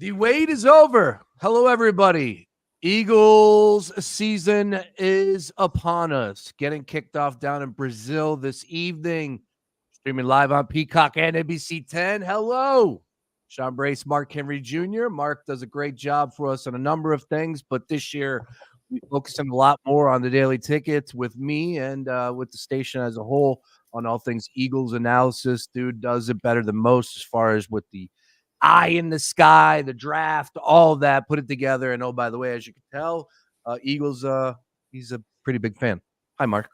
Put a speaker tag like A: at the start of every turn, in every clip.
A: The wait is over. Hello, everybody. Eagles season is upon us. Getting kicked off down in Brazil this evening. Streaming live on Peacock and NBC 10. Hello. Sean Brace, Mark Henry Jr. Mark does a great job for us on a number of things, but this year we focusing a lot more on the daily tickets with me and with the station as a whole on all things Eagles analysis. Dude does it better than most as far as with the eye in the sky, the draft, all of that, put it together. And oh, by the way, as you can tell, Eagles, he's a pretty big fan. Hi, Mark.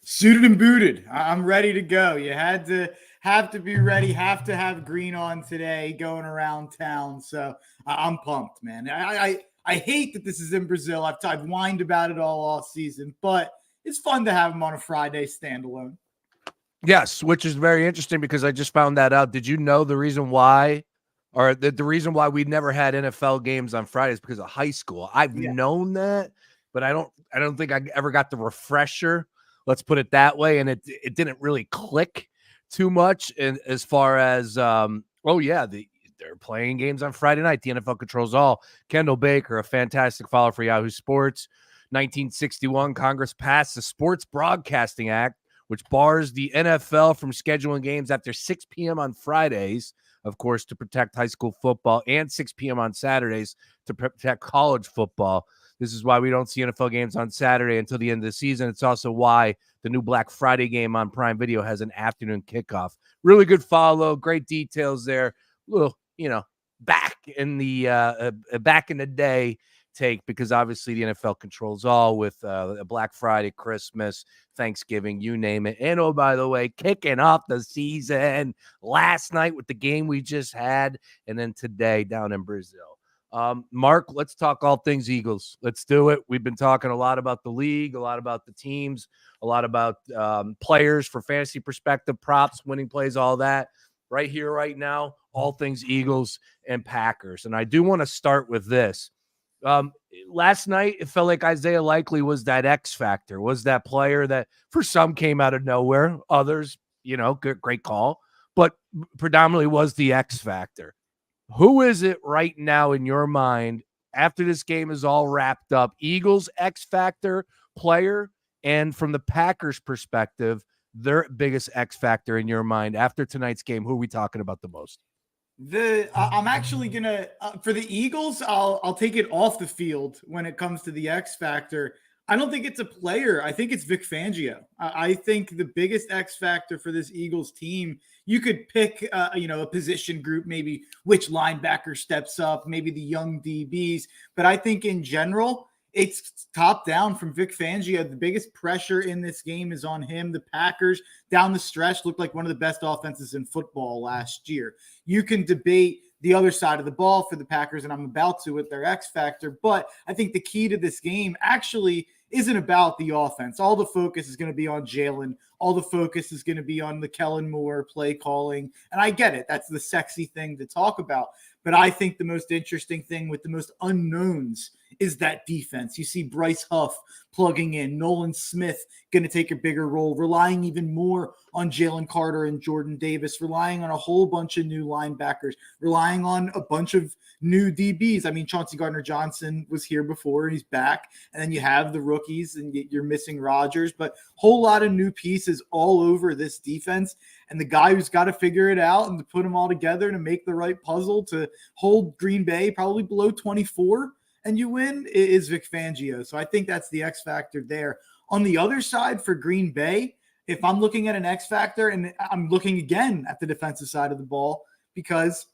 B: Suited and booted. I'm ready to go. You have to be ready, have to have green on today going around town. So I'm pumped, man. I hate that this is in Brazil. I've whined about it all off season, but it's fun to have them on a Friday standalone.
A: Yes, which is very interesting because I just found that out. Did you know the reason why, or the reason why we never had NFL games on Fridays because of high school? I've known that, but I don't think I ever got the refresher. Let's put it that way, and it didn't really click too much. And as far as they're playing games on Friday night. The NFL controls all. Kendall Baker, a fantastic follow for Yahoo Sports. 1961, Congress passed the Sports Broadcasting Act, which bars the NFL from scheduling games after 6 p.m. on Fridays, of course, to protect high school football, and 6 p.m. on Saturdays to protect college football. This is why we don't see NFL games on Saturday until the end of the season. It's also why the new Black Friday game on Prime Video has an afternoon kickoff. Really good follow, great details there. Little, back in the day take, because obviously the NFL controls all with Black Friday, Christmas, Thanksgiving, you name it. And oh, by the way, kicking off the season last night with the game we just had, and then today down in Brazil. Mark, let's talk all things Eagles. Let's do it. We've been talking a lot about the league, a lot about the teams, a lot about players for fantasy perspective, props, winning plays, all that. Right here, right now, all things Eagles and Packers. And I do want to start with this. Last night, it felt like Isaiah Likely was that X factor, was that player that for some came out of nowhere. Others, great call, but predominantly was the X factor. Who is it right now in your mind after this game is all wrapped up? Eagles X factor player, and from the Packers perspective, their biggest X factor in your mind after tonight's game, who are we talking about the most?
B: I'm actually gonna for the Eagles, I'll take it off the field when it comes to the X factor. I don't think it's a player. I think it's Vic Fangio. I think the biggest X factor for this Eagles team, you could pick, a position group, maybe which linebacker steps up, maybe the young DBs. But I think in general, it's top down from Vic Fangio. The biggest pressure in this game is on him. The Packers down the stretch looked like one of the best offenses in football last year. You can debate the other side of the ball for the Packers, and I'm about to with their X factor. But I think the key to this game actually isn't about the offense. All the focus is going to be on Jalen. All the focus is going to be on the Kellen Moore play calling. And I get it. That's the sexy thing to talk about. But I think the most interesting thing with the most unknowns is that defense. You see Bryce Huff plugging in, Nolan Smith going to take a bigger role, relying even more on Jalen Carter and Jordan Davis, relying on a whole bunch of new linebackers, relying on a bunch of new DBs. I mean, Chauncey Gardner-Johnson was here before, he's back. And then you have the rookies, and you're missing Rodgers, but whole lot of new pieces all over this defense. And the guy who's got to figure it out and to put them all together to make the right puzzle to hold Green Bay probably below 24 and you win is Vic Fangio. So I think that's the X factor there. On the other side for Green Bay, if I'm looking at an X factor, and I'm looking again at the defensive side of the ball, because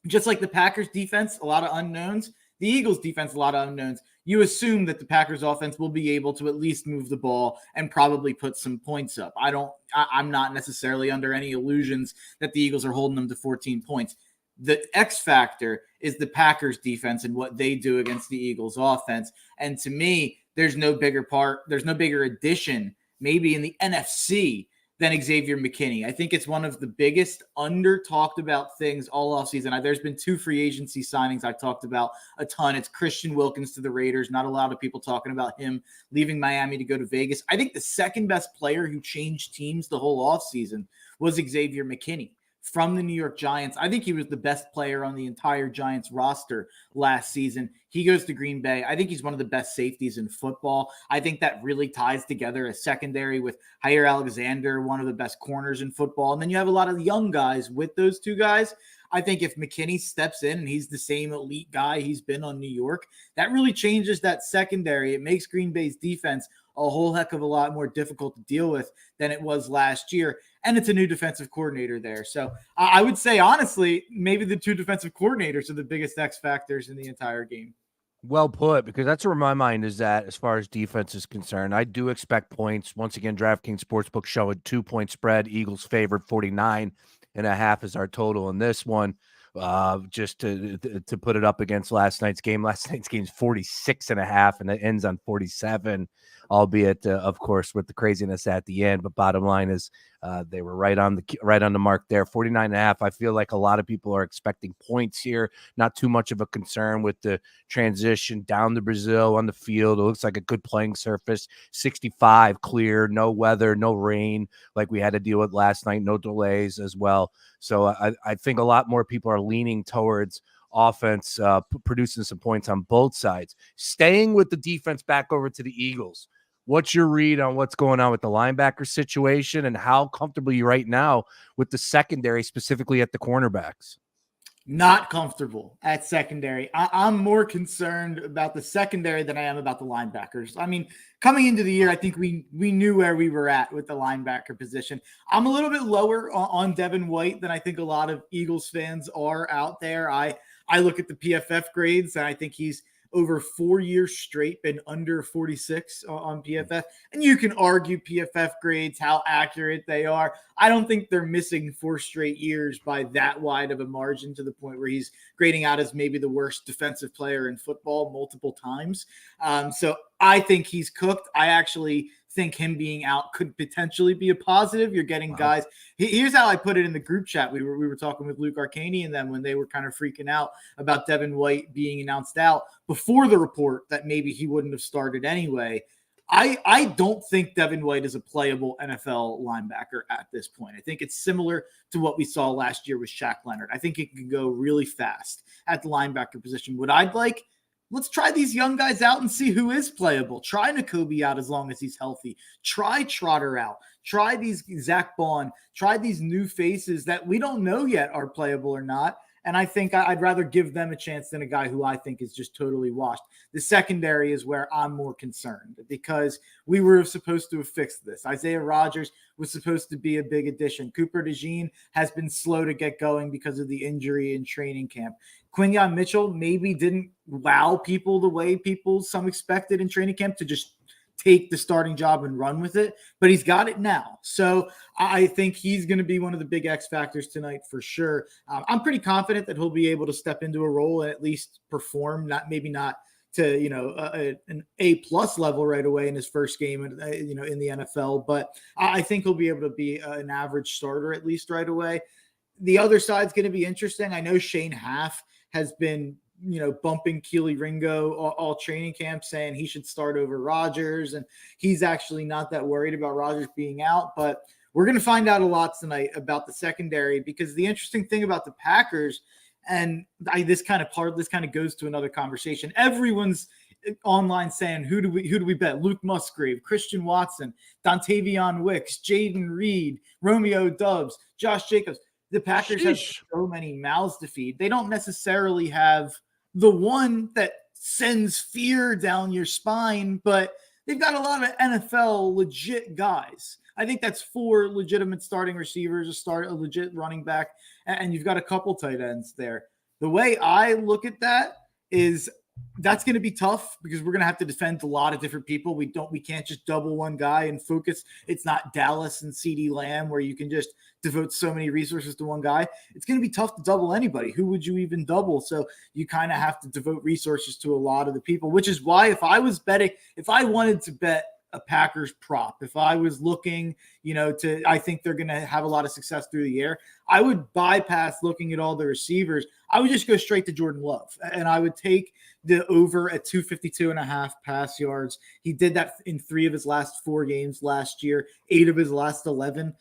B: just like the Packers defense, a lot of unknowns, the Eagles defense, a lot of unknowns. You assume that the Packers offense will be able to at least move the ball and probably put some points up. I'm not necessarily under any illusions that the Eagles are holding them to 14 points. The X factor is the Packers defense and what they do against the Eagles offense. And to me, there's no bigger addition maybe in the NFC than Xavier McKinney. I think it's one of the biggest under talked about things all offseason. There's been 2 free agency signings I've talked about a ton. It's Christian Wilkins to the Raiders. Not a lot of people talking about him leaving Miami to go to Vegas. I think the second best player who changed teams the whole offseason was Xavier McKinney. from the New York Giants. I think he was the best player on the entire Giants roster last season. He goes to Green Bay. I think he's one of the best safeties in football. I think that really ties together a secondary with Jair Alexander, one of the best corners in football. And then you have a lot of young guys with those two guys. I think if McKinney steps in and he's the same elite guy he's been on New York, that really changes that secondary. It makes Green Bay's defense a whole heck of a lot more difficult to deal with than it was last year. And it's a new defensive coordinator there. So I would say, honestly, maybe the two defensive coordinators are the biggest X factors in the entire game.
A: Well put, because that's where my mind is at as far as defense is concerned. I do expect points. Once again, DraftKings Sportsbook show a 2-point spread. Eagles favored 49.5 is our total in this one. Just to put it up against last night's game. Last night's game is 46.5, and it ends on 47, albeit, of course, with the craziness at the end. But bottom line is they were right on the mark there. 49.5. I feel like a lot of people are expecting points here. Not too much of a concern with the transition down to Brazil on the field. It looks like a good playing surface. 65 clear, no weather, no rain like we had to deal with last night. No delays as well. So I think a lot more people are leaning towards offense, producing some points on both sides. Staying with the defense back over to the Eagles. What's your read on what's going on with the linebacker situation and how comfortable you right now with the secondary, specifically at the cornerbacks?
B: Not comfortable at secondary. I'm more concerned about the secondary than I am about the linebackers. I mean, coming into the year, I think we knew where we were at with the linebacker position. I'm a little bit lower on Devin White than I think a lot of Eagles fans are out there. I look at the PFF grades, and I think he's over 4 years straight been under 46 on PFF. And you can argue PFF grades, how accurate they are. I don't think they're missing 4 straight years by that wide of a margin to the point where he's grading out as maybe the worst defensive player in football multiple times. So I think he's cooked. I actually think him being out could potentially be a positive. You're getting guys. Here's how I put it in the group chat. We were talking with Luke Arcani and them when they were kind of freaking out about Devin White being announced out before the report that maybe he wouldn't have started anyway. I don't think Devin White is a playable NFL linebacker at this point. I think it's similar to what we saw last year with Shaq Leonard. I think it can go really fast at the linebacker position. What I'd like, let's try these young guys out and see who is playable. Try Nakobe out as long as he's healthy. Try Trotter out. Try these Zach Bond. Try these new faces that we don't know yet are playable or not. And I think I'd rather give them a chance than a guy who I think is just totally washed. The secondary is where I'm more concerned because we were supposed to have fixed this. Isaiah Rodgers was supposed to be a big addition. Cooper DeJean has been slow to get going because of the injury in training camp. Quinyon Mitchell maybe didn't wow people the way some expected in training camp to just take the starting job and run with it, but he's got it now. So I think he's going to be one of the big X factors tonight for sure. I'm pretty confident that he'll be able to step into a role and at least perform, maybe not to, an A+ level right away in his first game, in the NFL, but I think he'll be able to be an average starter at least right away. The other side's going to be interesting. I know Shane Haff has been bumping Keely Ringo all training camp, saying he should start over Rodgers. And he's actually not that worried about Rodgers being out, but we're going to find out a lot tonight about the secondary, because the interesting thing about the Packers, and this kind of goes to another conversation. Everyone's online saying, who do we bet? Luke Musgrave, Christian Watson, Dontavion Wicks, Jaden Reed, Romeo Doubs, Josh Jacobs. The Packers have so many mouths to feed. They don't necessarily have the one that sends fear down your spine, but they've got a lot of NFL legit guys. I think that's 4 legitimate starting receivers, a legit running back, and you've got a couple tight ends there. The way I look at that is that's going to be tough because we're going to have to defend a lot of different people. We can't just double one guy and focus. It's not Dallas and CeeDee Lamb where you can just devote so many resources to one guy. It's going to be tough to double anybody. Who would you even double? So you kind of have to devote resources to a lot of the people, which is why if I wanted to bet a Packers prop, if I was looking, I think they're going to have a lot of success through the air, I would bypass looking at all the receivers. I would just go straight to Jordan Love, and I would take the over at 252.5 pass yards. He did that in 3 of his last 4 games last year, 8 of his last 11.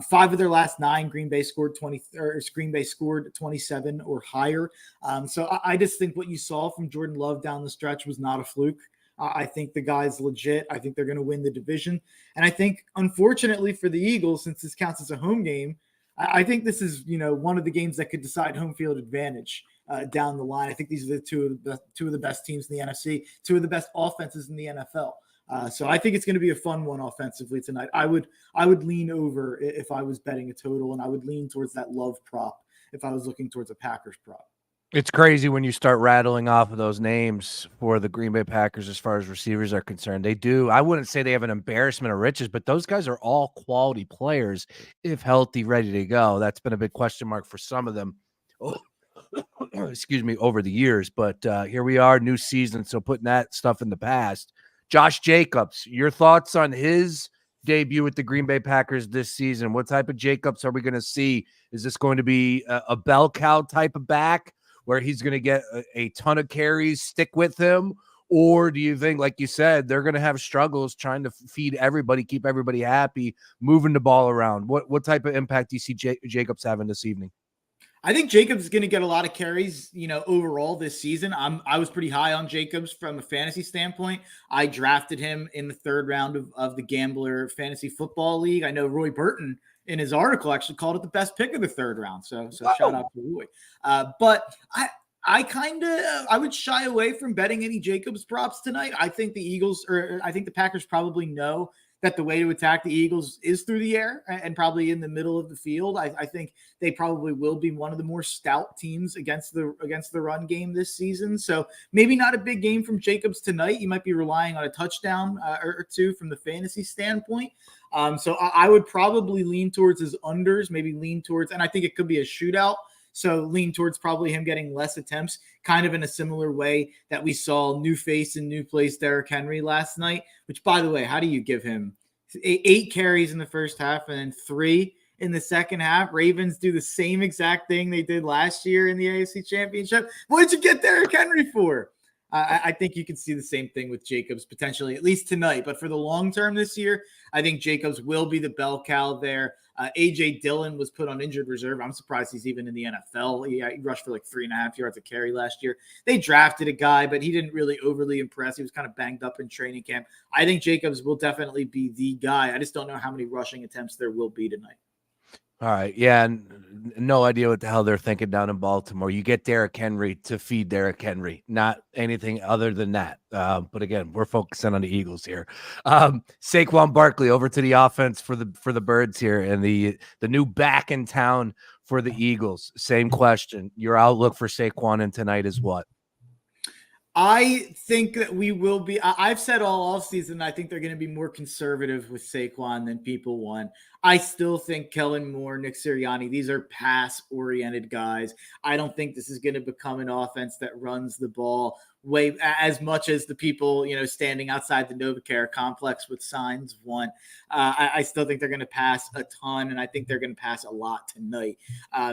B: 5 of their last 9, Green Bay scored 27 or higher. So I just think what you saw from Jordan Love down the stretch was not a fluke. I think the guy's legit. I think they're going to win the division. And I think, unfortunately for the Eagles, since this counts as a home game, I think this is, one of the games that could decide home field advantage down the line. I think these are the two of the best teams in the NFC, 2 of the best offenses in the NFL. So I think it's going to be a fun one offensively tonight. I would lean over if I was betting a total, and I would lean towards that Love prop if I was looking towards a Packers prop.
A: It's crazy when you start rattling off of those names for the Green Bay Packers as far as receivers are concerned. They do. I wouldn't say they have an embarrassment of riches, but those guys are all quality players if healthy, ready to go. That's been a big question mark for some of them. Oh, excuse me, over the years. But here we are, new season. So putting that stuff in the past. Josh Jacobs, your thoughts on his debut with the Green Bay Packers this season? What type of Jacobs are we going to see? Is this going to be a bell cow type of back, where he's going to get a ton of carries, stick with him? Or do you think, like you said, they're going to have struggles trying to feed everybody, keep everybody happy, moving the ball around? What type of impact do you see Jacobs having this evening?
B: I think Jacobs is going to get a lot of carries, overall this season. I was pretty high on Jacobs from a fantasy standpoint. I drafted him in the 3rd round of the Gambler Fantasy Football League. I know Roy Burton in his article actually called it the best pick of the 3rd round. So shout out to Roy. But I would shy away from betting any Jacobs props tonight. I think the Packers probably know that the way to attack the Eagles is through the air and probably in the middle of the field. I think they probably will be one of the more stout teams against the run game this season. So maybe not a big game from Jacobs tonight. You might be relying on a touchdown or 2 from the fantasy standpoint. So I would probably lean towards his unders, and I think it could be a shootout. So lean towards probably him getting less attempts, kind of in a similar way that we saw new face and new place Derrick Henry last night, which, by the way, how do you give him 8 carries in the first half and then 3 in the second half? Ravens do the same exact thing they did last year in the AFC Championship. What did you get Derrick Henry for? I think you can see the same thing with Jacobs potentially, at least tonight. But for the long term this year, I think Jacobs will be the bell cow there. A.J. Dillon was put on injured reserve. I'm surprised he's even in the NFL. He rushed for like 3.5 yards a carry last year. They drafted a guy, but he didn't really overly impress. He was kind of banged up in training camp. I think Jacobs will definitely be the guy. I just don't know how many rushing attempts there will be tonight.
A: All right. Yeah. No idea what the hell they're thinking down in Baltimore. You get Derrick Henry to feed Derrick Henry, not anything other than that. But again, we're focusing on the Eagles here. Saquon Barkley over to the offense for the Birds here, and the new back in town for the Eagles. Same question. Your outlook for Saquon in tonight is what?
B: I think that we will be. I've said all offseason, I think they're going to be more conservative with Saquon than people want. I still think Kellen Moore, Nick Sirianni, these are pass-oriented guys. I don't think this is going to become an offense that runs the ball way as much as the people, standing outside the NovaCare complex with signs want. I still think they're going to pass a ton, and I think they're going to pass a lot tonight.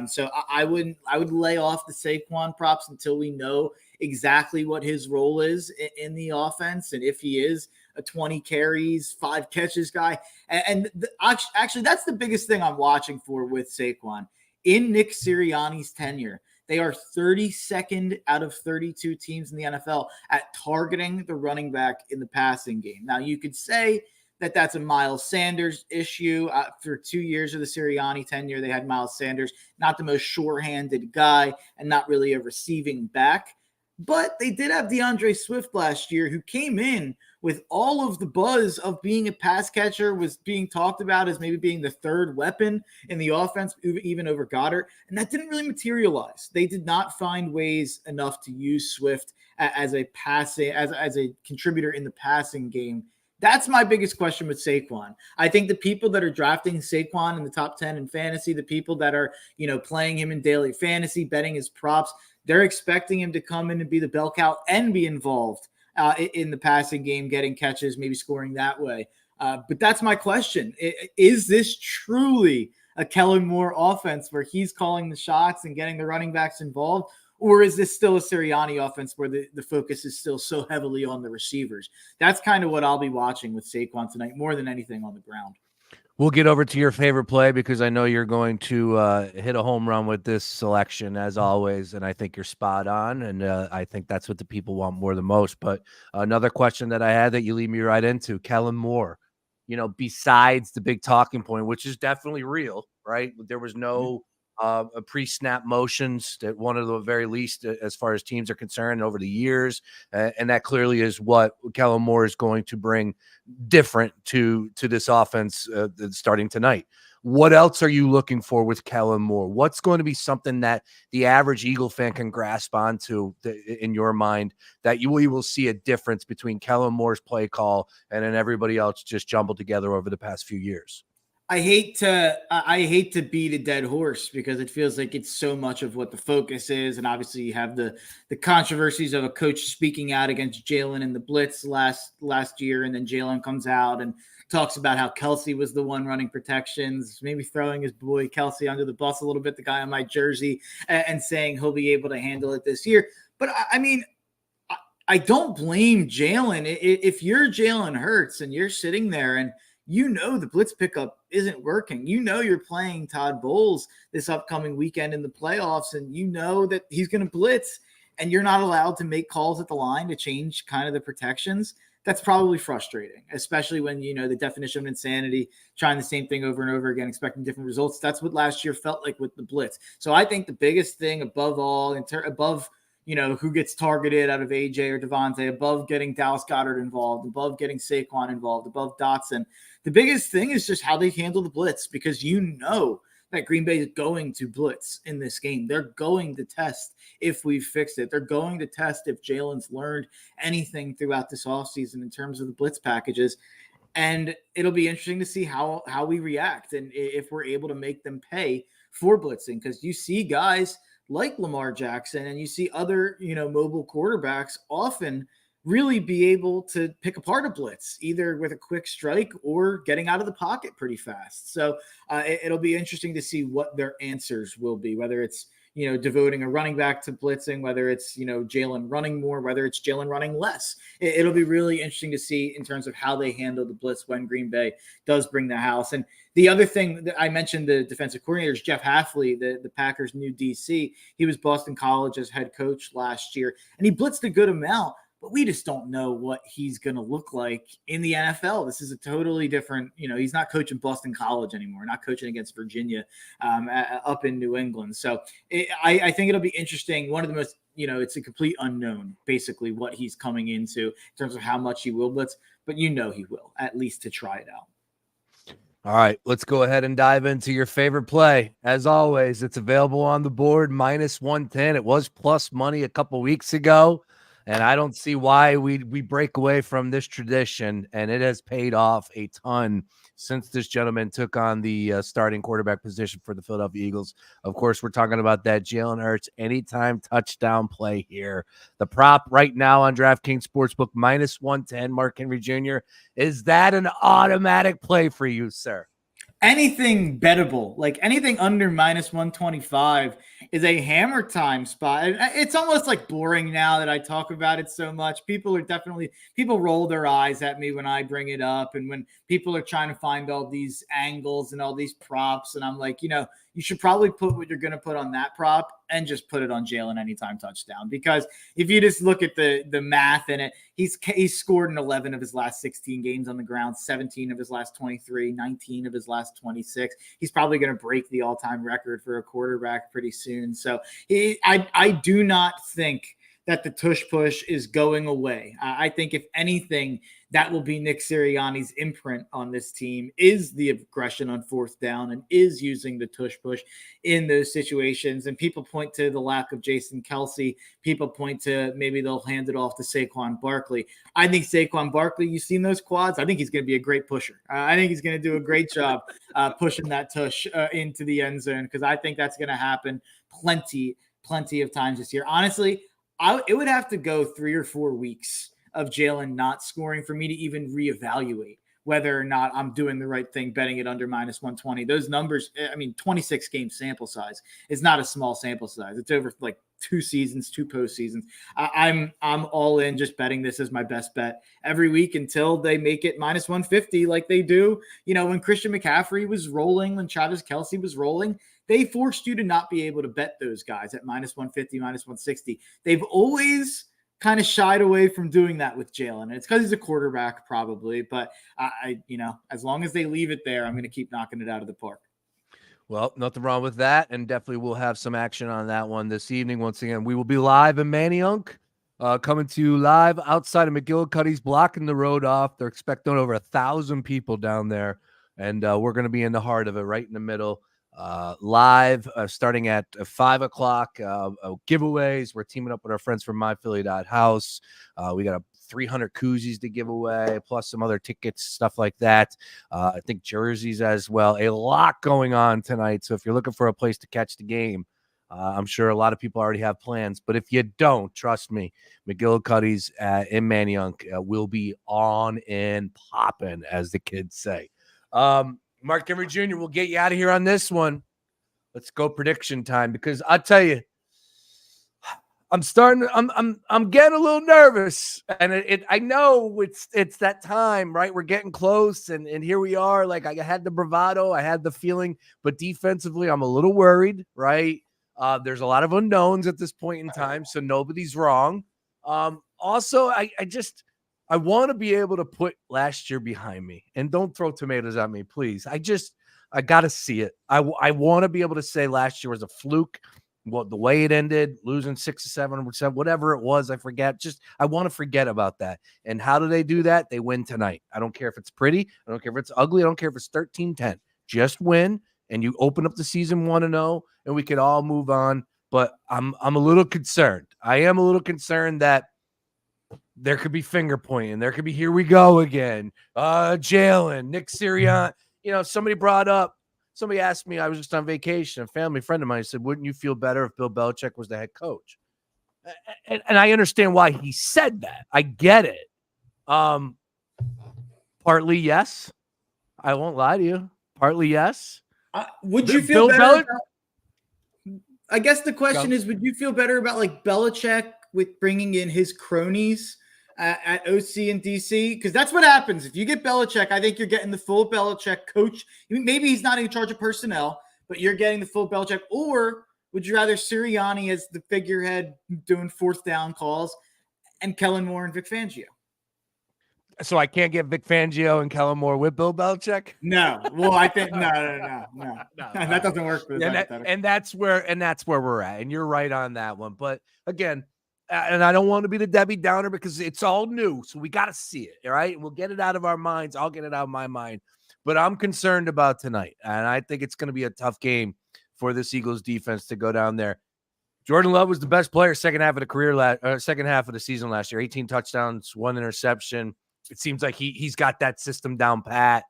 B: So I would lay off the Saquon props until we know exactly what his role is in the offense, and if he is a 20 carries, 5 catches guy. And actually, that's the biggest thing I'm watching for with Saquon. In Nick Sirianni's tenure, they are 32nd out of 32 teams in the NFL at targeting the running back in the passing game. Now, you could say that that's a Miles Sanders issue. For 2 years of the Sirianni tenure, they had Miles Sanders, not the most sure-handed guy and not really a receiving back. But they did have DeAndre Swift last year, who came in with all of the buzz of being a pass catcher, was being talked about as maybe being the 3rd weapon in the offense, even over Goddard. And that didn't really materialize. They did not find ways enough to use Swift as a contributor in the passing game. That's my biggest question with Saquon. I think the people that are drafting Saquon in the top 10 in fantasy, the people that are, playing him in daily fantasy, betting his props, they're expecting him to come in and be the bell cow and be involved in the passing game, getting catches, maybe scoring that way. But that's my question. Is this truly a Kellen Moore offense where he's calling the shots and getting the running backs involved? Or is this still a Sirianni offense where the focus is still so heavily on the receivers? That's kind of what I'll be watching with Saquon tonight, more than anything on the ground.
A: We'll get over to your favorite play because I know you're going to hit a home run with this selection as always, and I think you're spot on, and I think that's what the people want more than most. But another question that I had that you lead me right into, Kellen Moore, besides the big talking point, which is definitely real, right? There was no pre-snap motions at one of the very least as far as teams are concerned over the years. And that clearly is what Kellen Moore is going to bring different to this offense starting tonight. What else are you looking for with Kellen Moore? What's going to be something that the average Eagle fan can grasp onto in your mind that you will see a difference between Kellen Moore's play call and then everybody else just jumbled together over the past few years?
B: I hate to beat a dead horse because it feels like it's so much of what the focus is. And obviously you have the controversies of a coach speaking out against Jalen in the blitz last year. And then Jalen comes out and talks about how Kelsey was the one running protections, maybe throwing his boy Kelsey under the bus a little bit, the guy on my jersey, and saying he'll be able to handle it this year. But I mean, I don't blame Jalen. If you're Jalen Hurts and you're sitting there and the blitz pickup isn't working. You're playing Todd Bowles this upcoming weekend in the playoffs, and that he's going to blitz, and you're not allowed to make calls at the line to change kind of the protections. That's probably frustrating, especially when the definition of insanity, trying the same thing over and over again, expecting different results. That's what last year felt like with the blitz. So I think the biggest thing above all, above who gets targeted out of AJ or Devontae, above getting Dallas Goedert involved, above getting Saquon involved, above Dotson. The biggest thing is just how they handle the blitz, because that Green Bay is going to blitz in this game. They're going to test if we've fixed it. They're going to test if Jalen's learned anything throughout this offseason in terms of the blitz packages. And it'll be interesting to see how we react and if we're able to make them pay for blitzing, because you see guys like Lamar Jackson and you see other, mobile quarterbacks often really be able to pick apart a blitz, either with a quick strike or getting out of the pocket pretty fast. So it'll be interesting to see what their answers will be, whether it's, devoting a running back to blitzing, whether it's, Jalen running more, whether it's Jalen running less. It'll be really interesting to see in terms of how they handle the blitz when Green Bay does bring the house. And the other thing that I mentioned, the defensive coordinator, is Jeff Hafley, the Packers' new DC. He was Boston College's head coach last year, and he blitzed a good amount. But we just don't know what he's going to look like in the NFL. This is a totally different, he's not coaching Boston College anymore, not coaching against Virginia up in New England. So I think it'll be interesting. One of the most, it's a complete unknown, basically, what he's coming into in terms of how much he will blitz. But he will, at least to try it out.
A: All right, let's go ahead and dive into your favorite play. As always, it's available on the board, -110. It was plus money a couple weeks ago. And I don't see why we break away from this tradition, and it has paid off a ton since this gentleman took on the starting quarterback position for the Philadelphia Eagles. Of course, we're talking about that Jalen Hurts anytime touchdown play here. The prop right now on DraftKings Sportsbook, -110, Mark Henry Jr. Is that an automatic play for you, sir?
B: Anything bettable, like anything under -125 is a hammer time spot. It's almost like boring now that I talk about it so much. People roll their eyes at me when I bring it up, and when people are trying to find all these angles and all these props, and I'm like, you should probably put what you're going to put on that prop and just put it on Jalen anytime touchdown. Because if you just look at the math in it, he's scored in 11 of his last 16 games on the ground, 17 of his last 23, 19 of his last 26. He's probably going to break the all-time record for a quarterback pretty soon. So I do not think that the tush push is going away. I think if anything, that will be Nick Sirianni's imprint on this team, is the aggression on fourth down and is using the tush push in those situations. And people point to the lack of Jason Kelsey. People point to maybe they'll hand it off to Saquon Barkley. I think Saquon Barkley, you've seen those quads. I think he's going to be a great pusher. I think he's going to do a great job pushing that tush into the end zone, because I think that's going to happen plenty of times this year. Honestly, it would have to go 3 or 4 weeks of Jalen not scoring for me to even reevaluate whether or not I'm doing the right thing betting it under -120. Those numbers, I mean, 26 game sample size is not a small sample size. It's over like 2 seasons, 2 postseasons. I'm all in just betting this as my best bet every week until they make it -150 like they do. You know, when Christian McCaffrey was rolling, when Travis Kelce was rolling, they forced you to not be able to bet those guys at -150, -160. They've always kind of shied away from doing that with Jalen. And it's because he's a quarterback, probably. But as long as they leave it there, I'm going to keep knocking it out of the park.
A: Well, nothing wrong with that. And definitely we'll have some action on that one this evening. Once again, we will be live in Manayunk, coming to you live outside of McGillicuddy's, blocking the road off. They're expecting over 1,000 people down there. And we're going to be in the heart of it, right in the middle. Live starting at 5 o'clock. Giveaways. We're teaming up with our friends from myphilly.house. We got 300 koozies to give away, plus some other tickets, stuff like that. I think jerseys as well. A lot going on tonight. So if you're looking for a place to catch the game, I'm sure a lot of people already have plans. But if you don't, trust me, McGillicuddy's in Manayunk will be on and popping, as the kids say. Mark Henry Jr., we'll get you out of here on this one. Let's go prediction time, because I'll tell you, I'm getting a little nervous, and I know it's that time, right? We're getting close, and here we are. Like, I had the bravado, I had the feeling, but defensively, I'm a little worried, right? There's a lot of unknowns at this point in time, so nobody's wrong. Also, I want to be able to put last year behind me, and don't throw tomatoes at me, please. I got to see it. I want to be able to say last year was a fluke. The way it ended, losing 6 or 7%, whatever it was, I forget. I want to forget about that. And how do they do that? They win tonight. I don't care if it's pretty. I don't care if it's ugly. I don't care if it's 13-10. Just win, and you open up the season 1-0, and we could all move on. But I'm a little concerned. I am a little concerned that there could be finger pointing. There could be, here we go again. Jalen, Nick Sirianni. Somebody asked me, I was just on vacation, a family friend of mine said, wouldn't you feel better if Bill Belichick was the head coach? And I understand why he said that. I get it. Partly yes. I won't lie to you. Partly yes.
B: Would you feel better? I guess the question is, would you feel better about like Belichick with bringing in his cronies at OC and DC? Because that's what happens. If you get Belichick, I think you're getting the full Belichick coach. Maybe he's not in charge of personnel, but you're getting the full Belichick. Or would you rather Sirianni as the figurehead doing 4th down calls and Kellen Moore and Vic Fangio?
A: So I can't get Vic Fangio and Kellen Moore with Bill Belichick?
B: No. Well, I think no. That doesn't work for the
A: and that's where we're at. And you're right on that one. But again, and I don't want to be the Debbie Downer because it's all new. So we got to see it. All right. We'll get it out of our minds. I'll get it out of my mind. But I'm concerned about tonight. And I think it's going to be a tough game for this Eagles defense to go down there. Jordan Love was the best player second half of the season last year. 18 touchdowns, 1 interception. It seems like he's got that system down pat.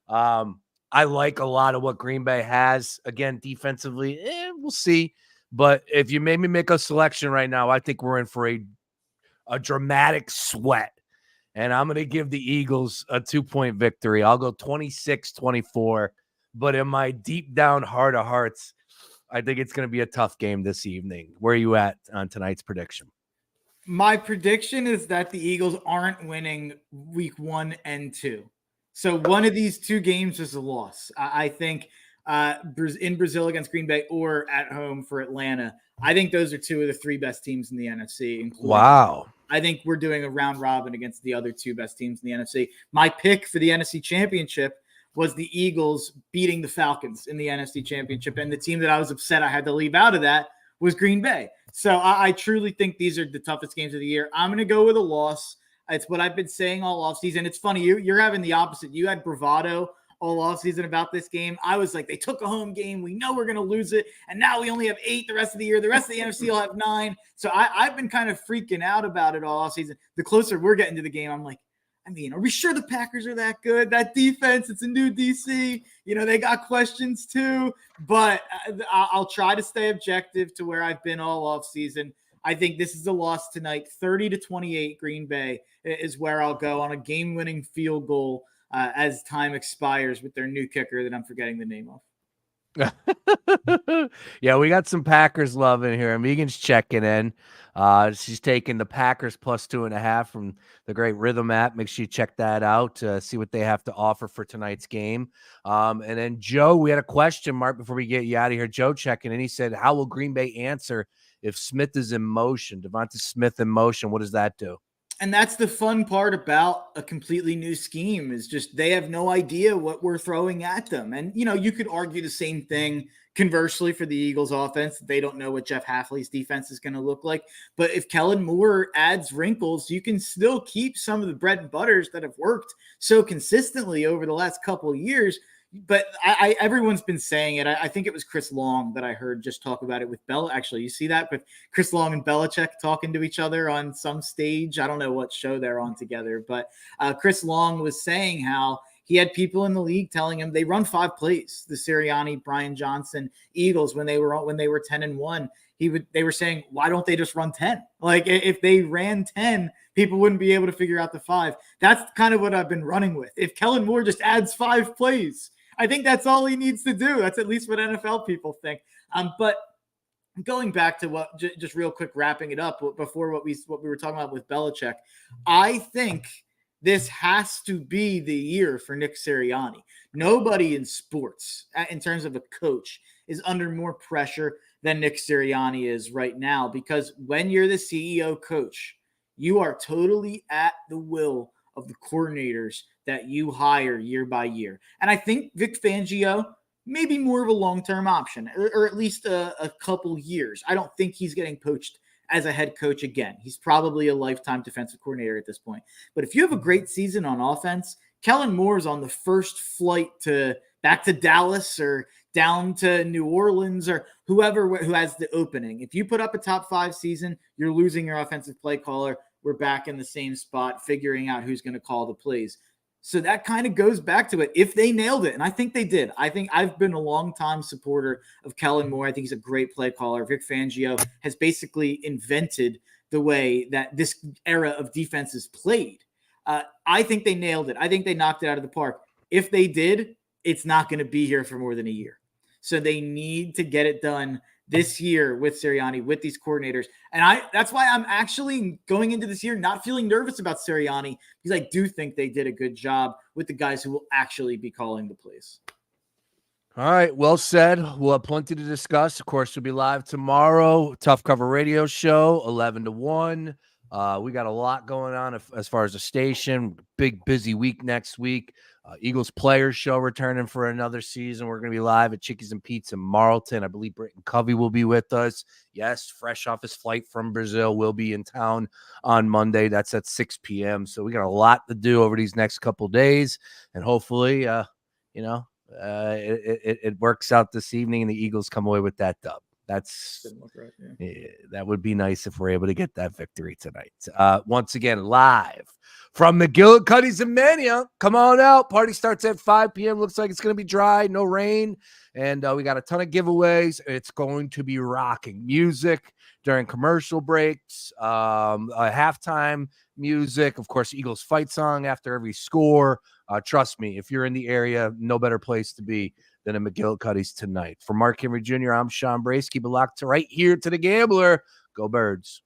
A: I like a lot of what Green Bay has. Again, defensively, we'll see. But if you made me make a selection right now, I think we're in for a dramatic sweat. And I'm going to give the Eagles a 2-point victory. I'll go 26-24. But in my deep down heart of hearts, I think it's going to be a tough game this evening. Where are you at on tonight's prediction?
B: My prediction is that the Eagles aren't winning week 1 and 2. So one of these 2 games is a loss. I think in Brazil against Green Bay or at home for Atlanta. I think those are 2 of the 3 best teams in the NFC.
A: Wow.
B: I think we're doing a round robin against the other 2 best teams in the NFC. My pick for the NFC Championship was the Eagles beating the Falcons in the NFC Championship. And the team that I was upset I had to leave out of that was Green Bay. So I truly think these are the toughest games of the year. I'm going to go with a loss. It's what I've been saying all offseason. It's funny. You're having the opposite. You had bravado all offseason about this game. I was like, they took a home game. We know we're going to lose it. And now we only have 8 the rest of the year. The rest of the NFC will have 9. So I've been kind of freaking out about it all offseason. The closer we're getting to the game, I'm like, are we sure the Packers are that good? That defense, it's a new DC. They got questions too. But I'll try to stay objective to where I've been all offseason. I think this is a loss tonight. 30-28 Green Bay is where I'll go on a game-winning field goal as time expires with their new kicker that I'm forgetting the name of.
A: Yeah, we got some Packers love in here. Megan's checking in. She's taking the Packers plus 2.5 from the great Rhythm app. Make sure you check that out, see what they have to offer for tonight's game. And then Joe, we had a question mark before we get you out of here. Joe checking in. He said, how will Green Bay answer if Smith is in motion? Devonta Smith in motion, what does that do?
B: And that's the fun part about a completely new scheme is just they have no idea what we're throwing at them. And, you could argue the same thing conversely for the Eagles offense. They don't know what Jeff Hafley's defense is going to look like. But if Kellen Moore adds wrinkles, you can still keep some of the bread and butters that have worked so consistently over the last couple of years. But everyone's been saying it. I think it was Chris Long that I heard just talk about it with Bella. Actually, you see that with Chris Long and Belichick talking to each other on some stage. I don't know what show they're on together, but Chris Long was saying how he had people in the league telling him they run 5 plays. The Sirianni, Brian Johnson Eagles when they were 10-1. They were saying, why don't they just run 10? Like if they ran 10, people wouldn't be able to figure out the 5. That's kind of what I've been running with. If Kellen Moore just adds 5 plays, I think that's all he needs to do. That's at least what NFL people think. But going back to what, just real quick, wrapping it up before what we were talking about with Belichick, I think this has to be the year for Nick Sirianni. Nobody in sports, in terms of a coach, is under more pressure than Nick Sirianni is right now, because when you're the CEO coach, you are totally at the will of the coordinators that you hire year by year. And I think Vic Fangio may be more of a long-term option, or at least a couple years. I don't think he's getting poached as a head coach again. He's probably a lifetime defensive coordinator at this point. But if you have a great season on offense, Kellen Moore's on the first flight back to Dallas or down to New Orleans or whoever who has the opening. If you put up a top 5 season, you're losing your offensive play caller. We're back in the same spot, figuring out who's going to call the plays. So that kind of goes back to it. If they nailed it, and I think they did. I think I've been a long-time supporter of Kellen Moore. I think he's a great play caller. Vic Fangio has basically invented the way that this era of defense is played. I think they nailed it. I think they knocked it out of the park. If they did, it's not going to be here for more than a year. So they need to get it done this year with Sirianni, with these coordinators. And that's why I'm actually going into this year not feeling nervous about Sirianni, because I do think they did a good job with the guys who will actually be calling the plays.
A: All right, well said. We'll have plenty to discuss. Of course, we'll be live tomorrow. Tough Cover Radio Show, 11 to 1. We got a lot going on as far as the station. Big, busy week next week. Eagles Players Show returning for another season. We're going to be live at Chickies and Pete's in Marlton. I believe Britton Covey will be with us. Yes, fresh off his flight from Brazil, will be in town on Monday. That's at 6 p.m. So we got a lot to do over these next couple days. And hopefully, it works out this evening and the Eagles come away with that dub. That would be nice if we're able to get that victory tonight. Once again, live from McGillicuddy's in Mania. Come on out. Party starts at 5 p.m. Looks like it's going to be dry, no rain. And we got a ton of giveaways. It's going to be rocking. Music during commercial breaks, halftime music. Of course, Eagles fight song after every score. Trust me, if you're in the area, no better place to be than in McGillicuddy's tonight. For Mark Henry Jr., I'm Sean Brace. Keep it locked to right here to the Gambler. Go Birds.